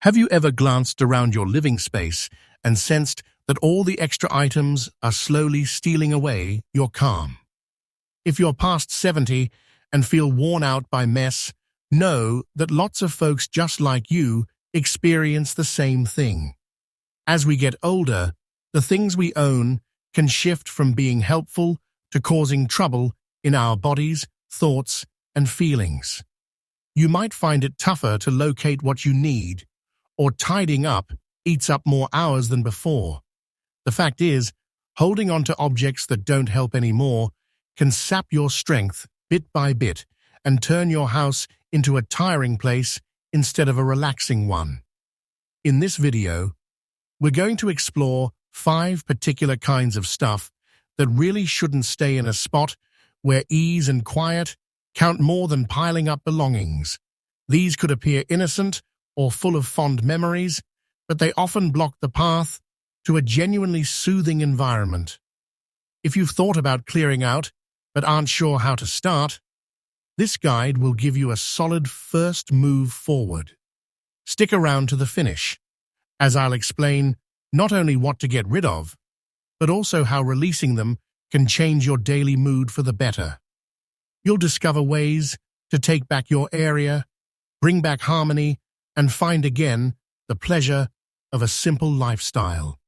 Have you ever glanced around your living space and sensed that all the extra items are slowly stealing away your calm? If you're past 70 and feel worn out by mess, know that lots of folks just like you experience the same thing. As we get older, the things we own can shift from being helpful to causing trouble in our bodies, thoughts, and feelings. You might find it tougher to locate what you need, or tidying up eats up more hours than before. The fact is, holding on to objects that don't help anymore can sap your strength bit by bit and turn your house into a tiring place instead of a relaxing one. In this video, we're going to explore 5 particular kinds of stuff that really shouldn't stay in a spot where ease and quiet count more than piling up belongings. These could appear innocent or full of fond memories, but they often block the path to a genuinely soothing environment. If you've thought about clearing out but aren't sure how to start, this guide will give you a solid first move forward. Stick around to the finish, as I'll explain not only what to get rid of, but also how releasing them can change your daily mood for the better. You'll discover ways to take back your area, bring back harmony, and find again the pleasure of a simple lifestyle.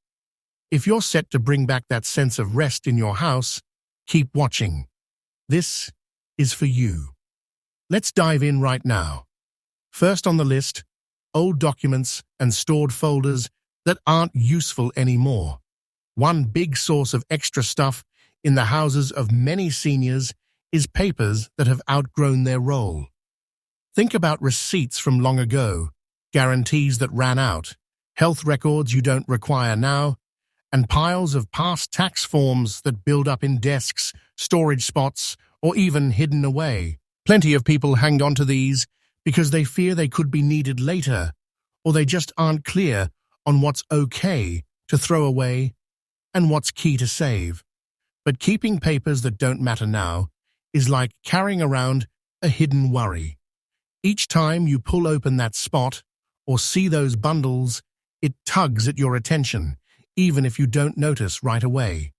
If you're set to bring back that sense of rest in your house, keep watching. This is for you. Let's dive in right now. First on the list, old documents and stored folders that aren't useful anymore. One big source of extra stuff in the houses of many seniors is papers that have outgrown their role. Think about receipts from long ago, guarantees that ran out, health records you don't require now, and piles of past tax forms that build up in desks, storage spots, or even hidden away. Plenty of people hang on to these because they fear they could be needed later, or they just aren't clear on what's okay to throw away and what's key to save. But keeping papers that don't matter now is like carrying around a hidden worry. Each time you pull open that spot or see those bundles, it tugs at your attention, even if you don't notice right away.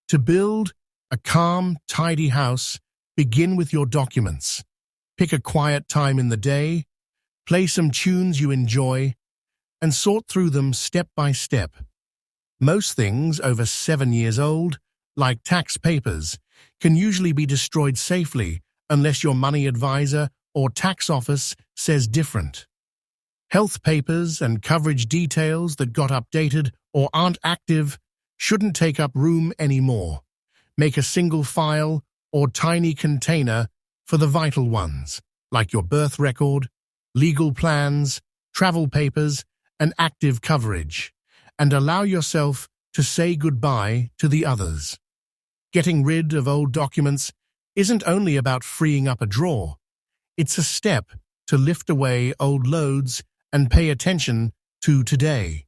To build a calm, tidy house, begin with your documents. Pick a quiet time in the day, play some tunes you enjoy, and sort through them step by step. Most things over 7 years old, like tax papers, can usually be destroyed safely unless your money advisor or tax office says different. Health papers and coverage details that got updated or aren't active shouldn't take up room anymore. Make a single file or tiny container for the vital ones, like your birth record, legal plans, travel papers, and active coverage, and allow yourself to say goodbye to the others. Getting rid of old documents isn't only about freeing up a drawer. It's a step to lift away old loads and pay attention to today.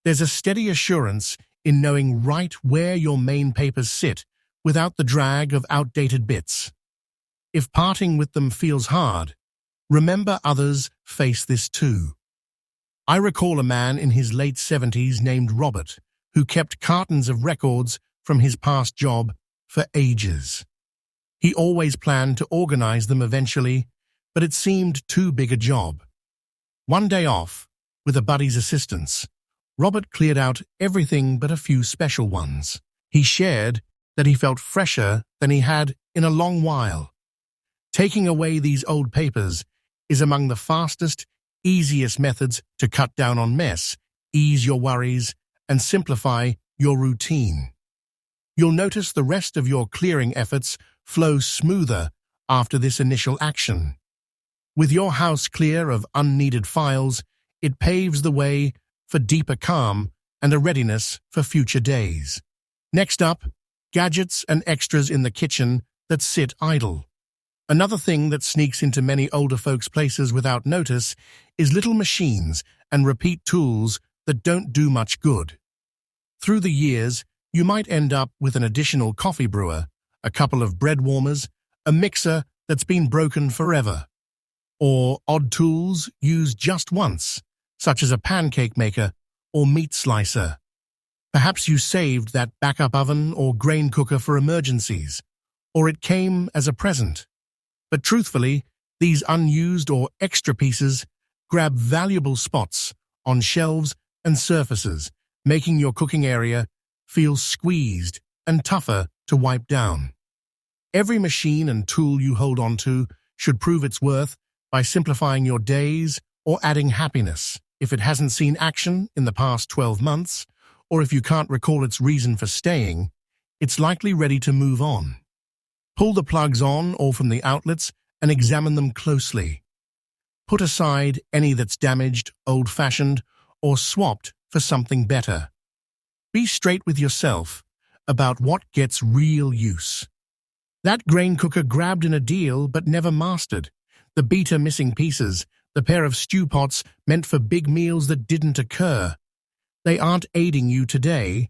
There's a steady assurance in knowing right where your main papers sit without the drag of outdated bits. If parting with them feels hard, remember others face this too. I recall a man in his late 70s named Robert who kept cartons of records from his past job for ages. He always planned to organize them eventually, but it seemed too big a job. One day off, with a buddy's assistance, Robert cleared out everything but a few special ones. He shared that he felt fresher than he had in a long while. Taking away these old papers is among the fastest, easiest methods to cut down on mess, ease your worries, and simplify your routine. You'll notice the rest of your clearing efforts flow smoother after this initial action. With your house clear of unneeded files, it paves the way for deeper calm and a readiness for future days. Next up, gadgets and extras in the kitchen that sit idle. Another thing that sneaks into many older folks' places without notice is little machines and repeat tools that don't do much good. Through the years, you might end up with an additional coffee brewer, a couple of bread warmers, a mixer that's been broken forever, or odd tools used just once, such as a pancake maker or meat slicer. Perhaps you saved that backup oven or grain cooker for emergencies, or it came as a present. But truthfully, these unused or extra pieces grab valuable spots on shelves and surfaces, making your cooking area feel squeezed and tougher to wipe down. Every machine and tool you hold onto should prove its worth by simplifying your days or adding happiness. If it hasn't seen action in the past 12 months, or if you can't recall its reason for staying, it's likely ready to move on. Pull the plugs on or from the outlets and examine them closely. Put aside any that's damaged, old-fashioned, or swapped for something better. Be straight with yourself about what gets real use. That grain cooker grabbed in a deal but never mastered. The beater missing pieces, the pair of stew pots meant for big meals that didn't occur. They aren't aiding you today,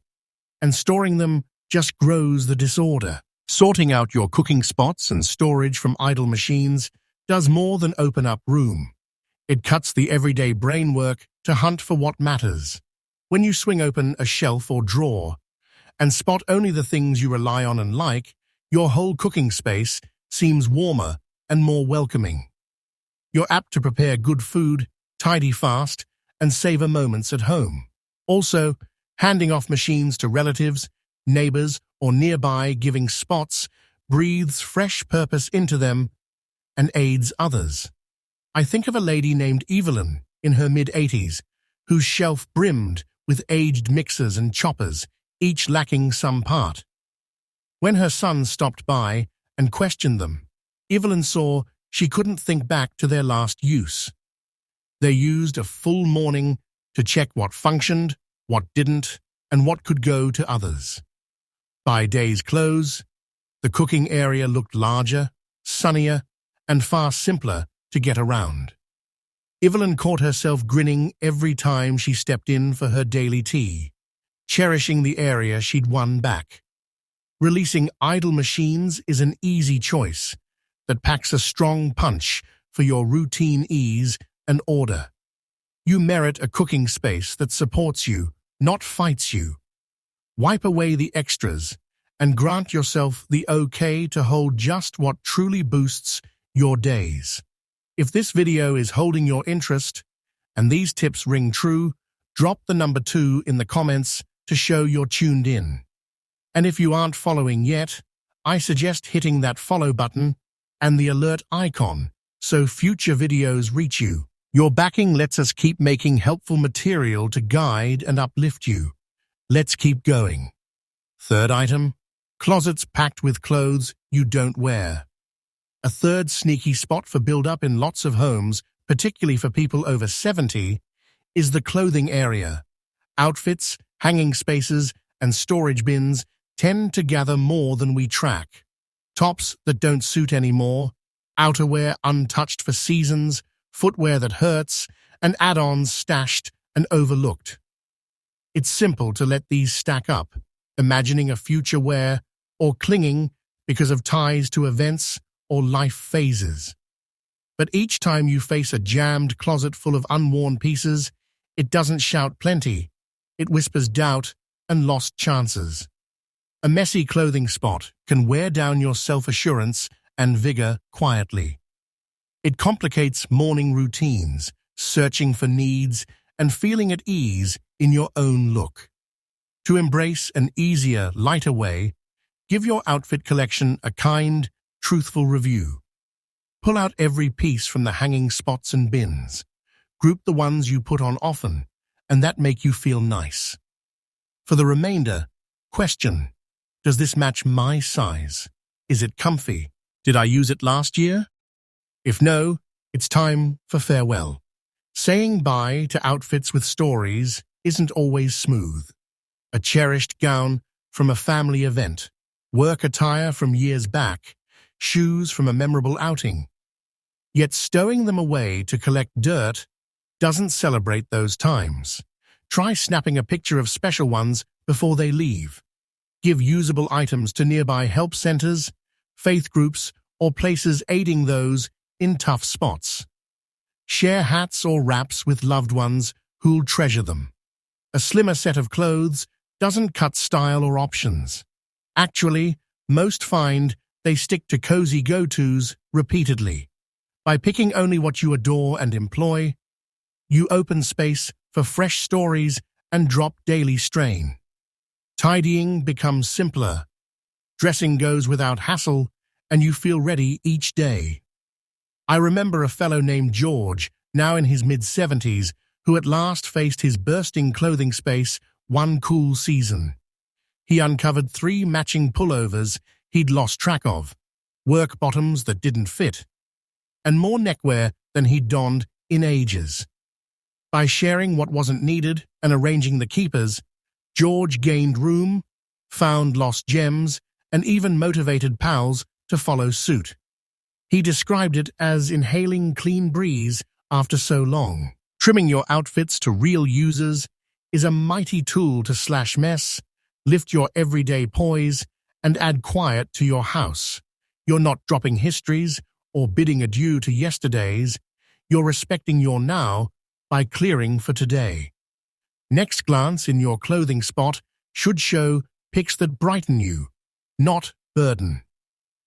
and storing them just grows the disorder. Sorting out your cooking spots and storage from idle machines does more than open up room. It cuts the everyday brain work to hunt for what matters. When you swing open a shelf or drawer and spot only the things you rely on and like, your whole cooking space seems warmer and more welcoming. You're apt to prepare good food, tidy fast, and savor moments at home. Also, handing off machines to relatives, neighbors, or nearby giving spots breathes fresh purpose into them and aids others. I think of a lady named Evelyn in her mid-80s, whose shelf brimmed with aged mixers and choppers, each lacking some part. When her son stopped by and questioned them, Evelyn saw she couldn't think back to their last use. They used a full morning to check what functioned, what didn't, and what could go to others. By day's close, the cooking area looked larger, sunnier, and far simpler to get around. Evelyn caught herself grinning every time she stepped in for her daily tea, cherishing the area she'd won back. Releasing idle machines is an easy choice that packs a strong punch for your routine ease and order. You merit a cooking space that supports you, not fights you. Wipe away the extras and grant yourself the okay to hold just what truly boosts your days. If this video is holding your interest and these tips ring true, drop the number 2 in the comments to show you're tuned in. And if you aren't following yet, I suggest hitting that follow button and the alert icon so future videos reach you. Your backing lets us keep making helpful material to guide and uplift you. Let's keep going. Third item, closets packed with clothes you don't wear. A third sneaky spot for build-up in lots of homes, particularly for people over 70, is the clothing area. Outfits, hanging spaces, and storage bins tend to gather more than we track. Tops that don't suit anymore, outerwear untouched for seasons, footwear that hurts, and add-ons stashed and overlooked. It's simple to let these stack up, imagining a future wear or clinging because of ties to events or life phases. But each time you face a jammed closet full of unworn pieces, it doesn't shout plenty. It whispers doubt and lost chances. A messy clothing spot can wear down your self-assurance and vigor quietly. It complicates morning routines, searching for needs, and feeling at ease in your own look. To embrace an easier, lighter way, give your outfit collection a kind, truthful review. Pull out every piece from the hanging spots and bins. Group the ones you put on often, and that make you feel nice. For the remainder, question, does this match my size? Is it comfy? Did I use it last year? If no, it's time for farewell. Saying bye to outfits with stories isn't always smooth. A cherished gown from a family event, work attire from years back, shoes from a memorable outing. Yet stowing them away to collect dirt doesn't celebrate those times. Try snapping a picture of special ones before they leave. Give usable items to nearby help centers, faith groups, or places aiding those in tough spots. Share hats or wraps with loved ones who'll treasure them. A slimmer set of clothes doesn't cut style or options. Actually, most find they stick to cozy go-tos repeatedly. By picking only what you adore and employ, you open space for fresh stories and drop daily strain. Tidying becomes simpler. Dressing goes without hassle, and you feel ready each day. I remember a fellow named George, now in his mid-70s, who at last faced his bursting clothing space one cool season. He uncovered 3 matching pullovers he'd lost track of, work bottoms that didn't fit, and more neckwear than he'd donned in ages. By sharing what wasn't needed and arranging the keepers, George gained room, found lost gems, and even motivated pals to follow suit. He described it as inhaling clean breeze after so long. Trimming your outfits to real users is a mighty tool to slash mess, lift your everyday poise, and add quiet to your house. You're not dropping histories or bidding adieu to yesterdays. You're respecting your now by clearing for today. Next glance in your clothing spot should show picks that brighten you, not burden.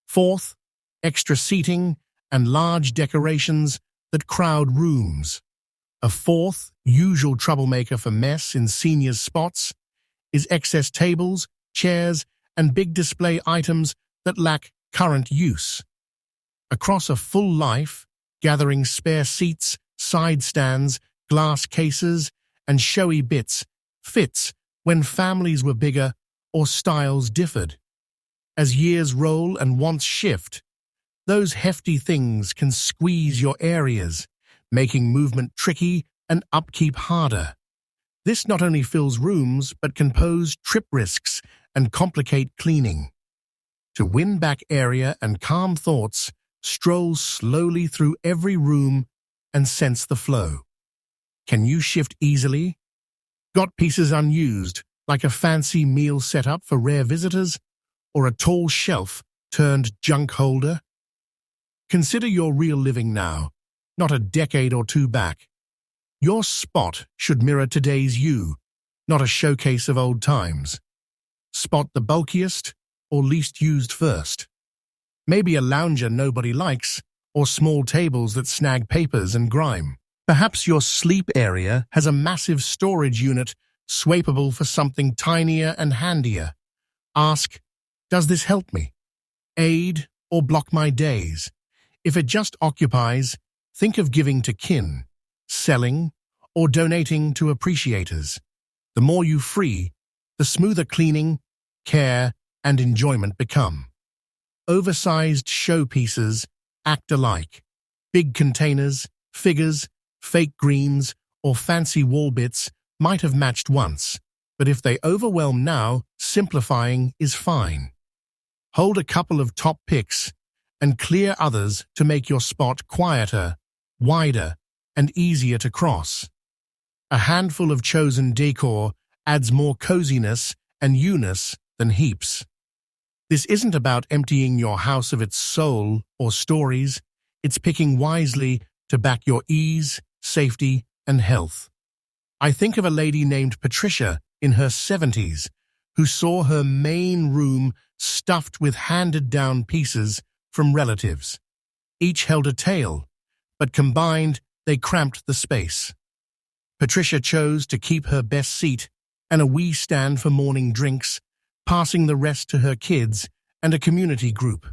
Fourth, extra seating and large decorations that crowd rooms. A fourth usual troublemaker for mess in seniors' spots is excess tables, chairs, and big display items that lack current use. Across a full life, gathering spare seats, side stands, glass cases, and showy bits fits when families were bigger or styles differed. As years roll and wants shift, those hefty things can squeeze your areas, making movement tricky and upkeep harder. This not only fills rooms, but can pose trip risks and complicate cleaning. To win back area and calm thoughts, stroll slowly through every room and sense the flow. Can you shift easily? Got pieces unused, like a fancy meal setup for rare visitors, or a tall shelf turned junk holder? Consider your real living now, not a decade or two back. Your spot should mirror today's you, not a showcase of old times. Spot the bulkiest or least used first. Maybe a lounger nobody likes, or small tables that snag papers and grime. Perhaps your sleep area has a massive storage unit swappable for something tinier and handier. Ask, does this help me? Aid or block my days? If it just occupies, think of giving to kin, selling, or donating to appreciators. The more you free, the smoother cleaning, care, and enjoyment become. Oversized showpieces act alike. Big containers, figures, fake greens, or fancy wall bits might have matched once, but if they overwhelm now, simplifying is fine. Hold a couple of top picks and clear others to make your spot quieter, wider, and easier to cross. A handful of chosen decor adds more coziness and you-ness than heaps. This isn't about emptying your house of its soul or stories. It's picking wisely to back your ease, safety, and health. I think of a lady named Patricia in her 70s who saw her main room stuffed with handed-down pieces from relatives. Each held a tale, but combined they cramped the space. Patricia chose to keep her best seat and a wee stand for morning drinks, passing the rest to her kids and a community group.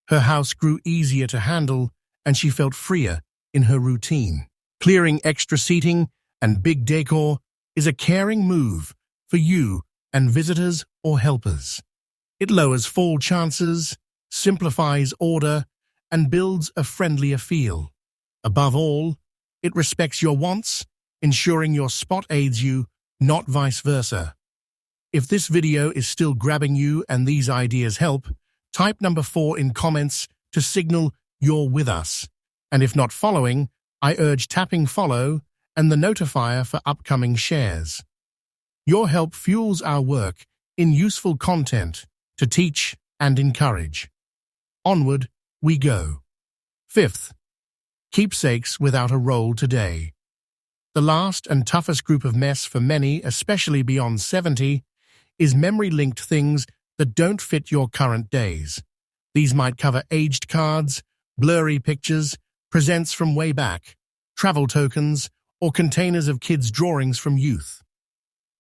Her house grew easier to handle, and she felt freer in her routine. Clearing extra seating and big decor is a caring move for you and visitors or helpers. It lowers fall chances, simplifies order, and builds a friendlier feel. Above all, it respects your wants, ensuring your spot aids you, not vice versa. If this video is still grabbing you and these ideas help, type number 4 in comments to signal you're with us. And if not following, I urge tapping follow and the notifier for upcoming shares. Your help fuels our work in useful content to teach and encourage. Onward we go. Fifth, keepsakes without a role today. The last and toughest group of mess for many, especially beyond 70, is memory-linked things that don't fit your current days. These might cover aged cards, blurry pictures, presents from way back, travel tokens, or containers of kids' drawings from youth.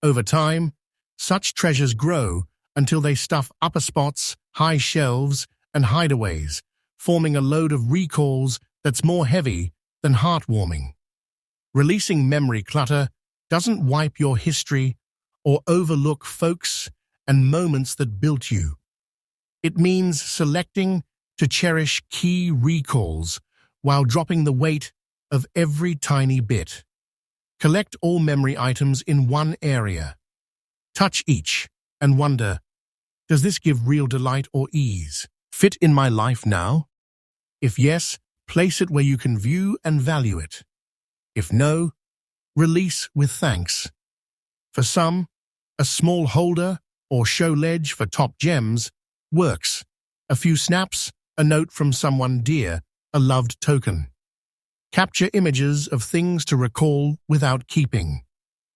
Over time, such treasures grow until they stuff upper spots, high shelves, and hideaways, forming a load of recalls that's more heavy than heartwarming. Releasing memory clutter doesn't wipe your history or overlook folks and moments that built you. It means selecting to cherish key recalls while dropping the weight of every tiny bit. Collect all memory items in one area. Touch each and wonder, does this give real delight or ease? Fit in my life now? If yes, place it where you can view and value it. If no, release with thanks. For some, a small holder or show ledge for top gems works. A few snaps, a note from someone dear, a loved token. Capture images of things to recall without keeping.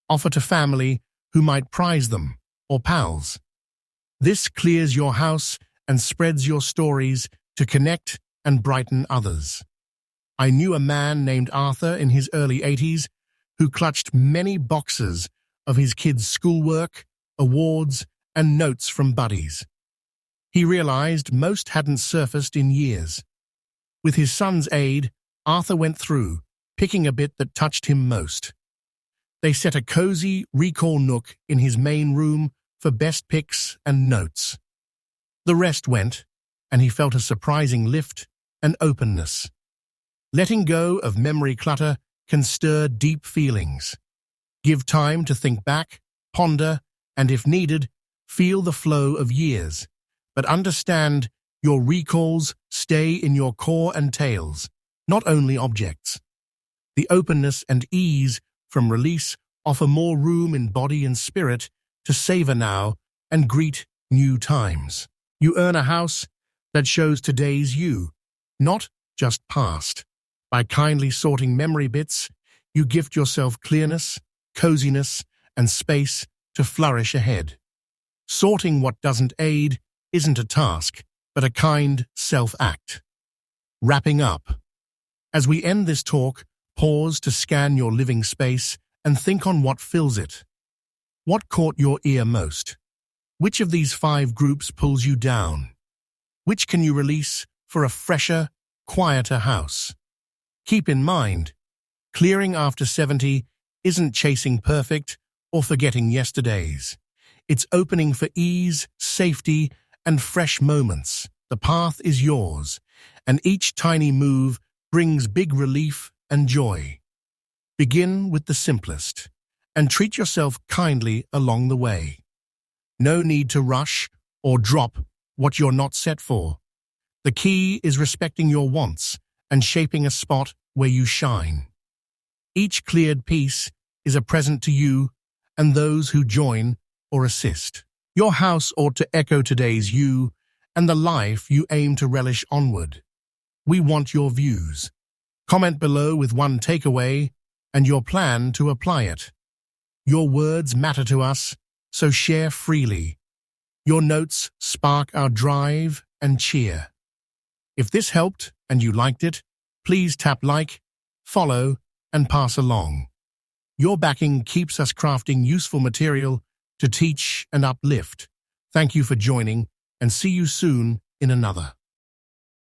Offer to family who might prize them, or pals. This clears your house and spreads your stories to connect and brighten others. I knew a man named Arthur in his early 80s who clutched many boxes of his kids' schoolwork, awards, and notes from buddies. He realized most hadn't surfaced in years. With his son's aid, Arthur went through, picking a bit that touched him most. They set a cozy recall nook in his main room for best pics and notes. The rest went, and he felt a surprising lift and openness. Letting go of memory clutter can stir deep feelings. Give time to think back, ponder, and if needed, feel the flow of years. But understand your recalls stay in your core and tails, not only objects. The openness and ease from release offer more room in body and spirit to savor now and greet new times. You earn a house that shows today's you, not just past. By kindly sorting memory bits, you gift yourself clearness, coziness, and space to flourish ahead. Sorting what doesn't aid isn't a task, but a kind self-act. Wrapping up. As we end this talk, pause to scan your living space and think on what fills it. What caught your ear most? Which of these 5 groups pulls you down? Which can you release for a fresher, quieter house? Keep in mind, clearing after 70 isn't chasing perfect or forgetting yesterdays. It's opening for ease, safety, and fresh moments. The path is yours, and each tiny move brings big relief and joy. Begin with the simplest, and treat yourself kindly along the way. No need to rush or drop what you're not set for. The key is respecting your wants and shaping a spot where you shine. Each cleared piece is a present to you and those who join or assist. Your house ought to echo today's you and the life you aim to relish onward. We want your views. Comment below with one takeaway and your plan to apply it. Your words matter to us, so share freely. Your notes spark our drive and cheer. If this helped and you liked it, please tap like, follow, and pass along. Your backing keeps us crafting useful material to teach and uplift. Thank you for joining, and see you soon in another.